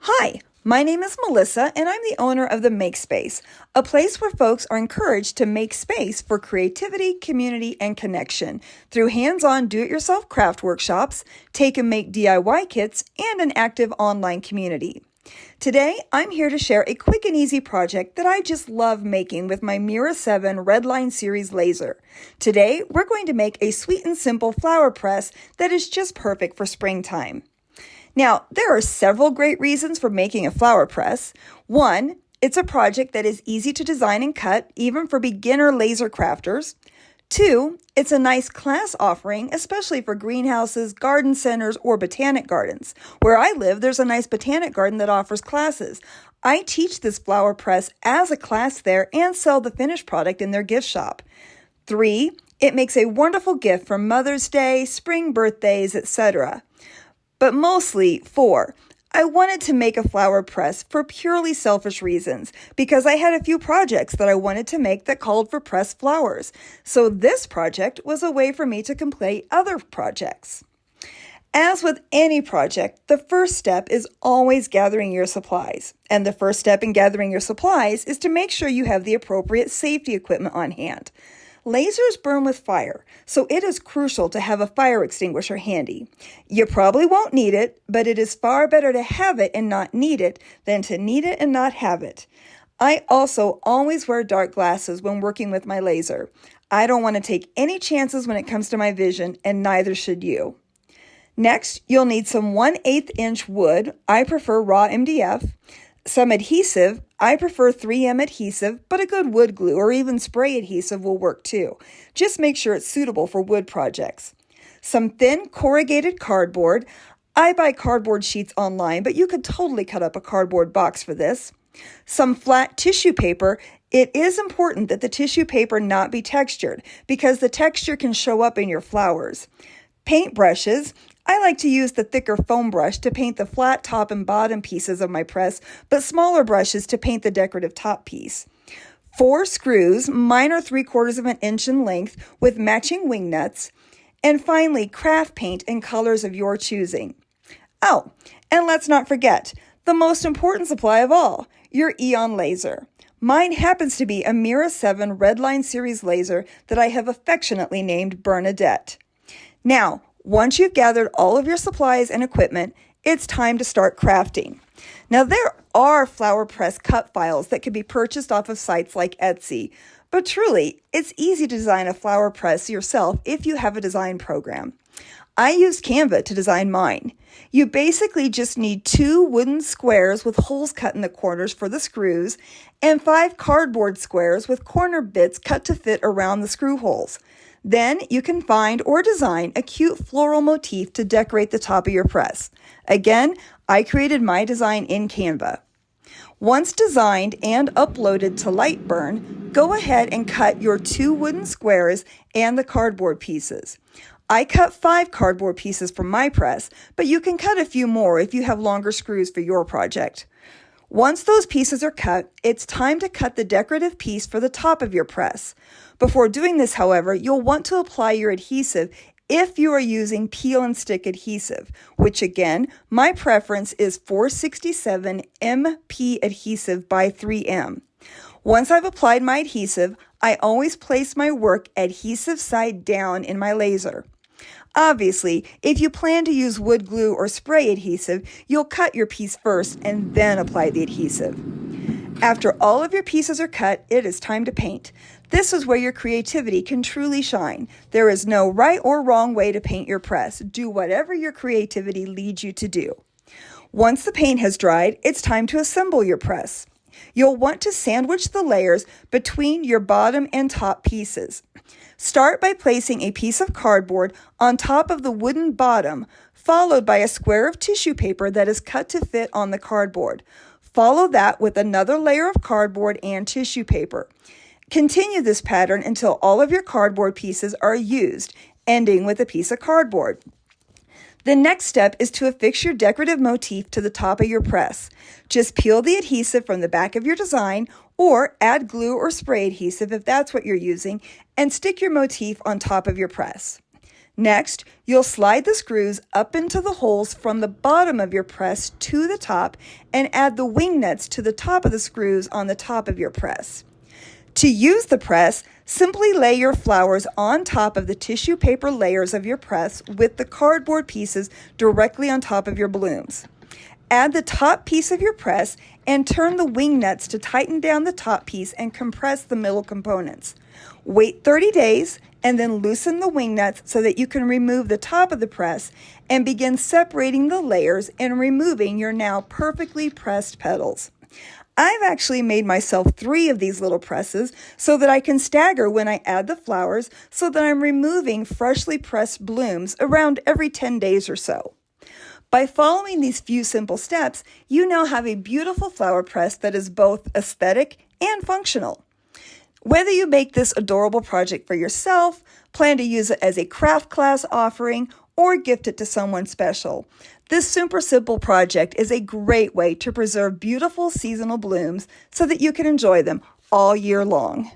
Hi, my name is Melissa, and I'm the owner of the Makespace, a place where folks are encouraged to make space for creativity, community, and connection through hands-on do-it-yourself craft workshops, take and make DIY kits, and an active online community. Today, I'm here to share a quick and easy project that I just love making with my Mira 7 Redline Series laser. Today, we're going to make a sweet and simple flower press that is just perfect for springtime. Now, there are several great reasons for making a flower press. One, it's a project that is easy to design and cut, even for beginner laser crafters. Two, it's a nice class offering, especially for greenhouses, garden centers, or botanic gardens. Where I live, there's a nice botanic garden that offers classes. I teach this flower press as a class there and sell the finished product in their gift shop. Three, it makes a wonderful gift for Mother's Day, spring birthdays, etc. But mostly, 4, I wanted to make a flower press for purely selfish reasons because I had a few projects that I wanted to make that called for pressed flowers. So this project was a way for me to complete other projects. As with any project, the first step is always gathering your supplies. And the first step in gathering your supplies is to make sure you have the appropriate safety equipment on hand. Lasers burn with fire, so it is crucial to have a fire extinguisher handy. You probably won't need it, but it is far better to have it and not need it than to need it and not have it. I also always wear dark glasses when working with my laser. I don't want to take any chances when it comes to my vision, and neither should you. Next, you'll need some 1/8 inch wood. I prefer raw MDF. Some adhesive. I prefer 3M adhesive, but a good wood glue or even spray adhesive will work too. Just make sure it's suitable for wood projects. Some thin corrugated cardboard. I buy cardboard sheets online, but you could totally cut up a cardboard box for this. Some flat tissue paper. It is important that the tissue paper not be textured because the texture can show up in your flowers. Paint brushes. I like to use the thicker foam brush to paint the flat top and bottom pieces of my press, but smaller brushes to paint the decorative top piece. 4 screws, mine are 3/4 of an inch in length with matching wing nuts. And finally, craft paint in colors of your choosing. Oh, and let's not forget, the most important supply of all, your Aeon laser. Mine happens to be a Mira 7 Redline Series laser that I have affectionately named Bernadette. Now, once you've gathered all of your supplies and equipment, it's time to start crafting. Now, there are flower press cut files that can be purchased off of sites like Etsy, but truly, it's easy to design a flower press yourself if you have a design program. I used Canva to design mine. You basically just need 2 wooden squares with holes cut in the corners for the screws and 5 cardboard squares with corner bits cut to fit around the screw holes. Then you can find or design a cute floral motif to decorate the top of your press. Again, I created my design in Canva. Once designed and uploaded to Lightburn, go ahead and cut your 2 wooden squares and the cardboard pieces. I cut 5 cardboard pieces for my press, but you can cut a few more if you have longer screws for your project. Once those pieces are cut, it's time to cut the decorative piece for the top of your press. Before doing this, however, you'll want to apply your adhesive if you are using peel and stick adhesive, which again, my preference is 467 MP adhesive by 3M. Once I've applied my adhesive, I always place my work adhesive side down in my laser. Obviously, if you plan to use wood glue or spray adhesive, you'll cut your piece first and then apply the adhesive. After all of your pieces are cut, it is time to paint. This is where your creativity can truly shine. There is no right or wrong way to paint your press. Do whatever your creativity leads you to do. Once the paint has dried, it's time to assemble your press. You'll want to sandwich the layers between your bottom and top pieces. Start by placing a piece of cardboard on top of the wooden bottom, followed by a square of tissue paper that is cut to fit on the cardboard. Follow that with another layer of cardboard and tissue paper. Continue this pattern until all of your cardboard pieces are used, ending with a piece of cardboard. The next step is to affix your decorative motif to the top of your press. Just peel the adhesive from the back of your design or add glue or spray adhesive if that's what you're using and stick your motif on top of your press. Next, you'll slide the screws up into the holes from the bottom of your press to the top and add the wing nuts to the top of the screws on the top of your press. To use the press, simply lay your flowers on top of the tissue paper layers of your press with the cardboard pieces directly on top of your blooms. Add the top piece of your press and turn the wing nuts to tighten down the top piece and compress the middle components. Wait 30 days and then loosen the wing nuts so that you can remove the top of the press and begin separating the layers and removing your now perfectly pressed petals. I've actually made myself 3 of these little presses so that I can stagger when I add the flowers so that I'm removing freshly pressed blooms around every 10 days or so. By following these few simple steps, you now have a beautiful flower press that is both aesthetic and functional. Whether you make this adorable project for yourself, plan to use it as a craft class offering, or gift it to someone special, this super simple project is a great way to preserve beautiful seasonal blooms so that you can enjoy them all year long.